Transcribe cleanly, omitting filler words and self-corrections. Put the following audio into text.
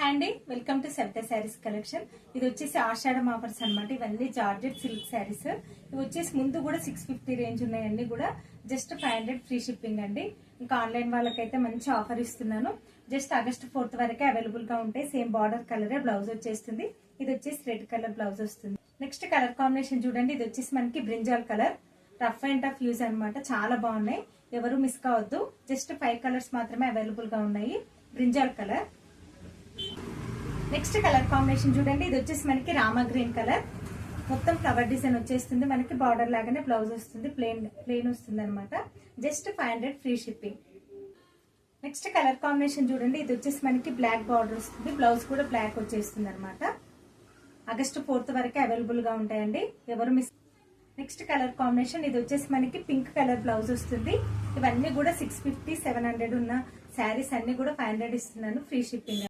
Hi అండి, welcome to seventy saris collection. ఇది వచ్చేసి ఆషాఢం ఆఫర్స్ అనమాట. ఇవన్నీ జార్జెట్ సిల్క్ శారీస్. ఇవి వచ్చేసి ముందు కూడా 650 రేంజ్ ఉన్నాయండి. కూడా జస్ట్ 500 ఫ్రీ షిప్పింగ్ అండి. ఇంకా ఆన్లైన్ వాళ్ళకైతే మంచి ఆఫర్ ఇస్తున్నాను. జస్ట్ ఆగస్ట్ 4th వరకే అవైలబుల్ గా ఉంటాయి. సేమ్ బార్డర్ కలరే బ్లౌజ్ వచ్చేస్తుంది. ఇది వచ్చేసి రెడ్ కలర్ బ్లౌజ్ వస్తుంది. నెక్స్ట్ కలర్ కాంబినేషన్ చూడండి. ఇది వచ్చేసి మనకి brinjal colour, rough and tough use అనమాట. చాలా బాగున్నాయి, ఎవరు మిస్ కావద్దు. జస్ట్ 5 కలర్స్ మాత్రమే అవైలబుల్ గా ఉన్నాయి. Brinjal colour. Next colour combination చూడండి. ఇది వచ్చేసి మనకి రామా గ్రీన్ కలర్, మొత్తం ఫ్లవర్ డిజైన్ వచ్చేస్తుంది. మనకి బార్డర్ లాగానే బ్లౌజ్ వస్తుంది, ప్లెయిన్ వస్తుంది అనమాట. Just 500 free shipping. Next colour combination చూడండి. ఇది వచ్చేసి మనకి బ్లాక్ బార్డర్ వస్తుంది, బ్లౌజ్ కూడా బ్లాక్ వచ్చేస్తుంది అనమాట. ఆగస్ట్ 4th వరకే అవైలబుల్ గా ఉంటాయండి, ఎవరు మిస్. Next colour combination. ఇది వచ్చేసి మనకి పింక్ కలర్ బ్లౌజ్ వస్తుంది. ఇవన్నీ కూడా 650, 700 ఉన్న శారీస్ అన్ని కూడా 500 ఇస్తున్నాను, ఫ్రీ షిప్పింగ్.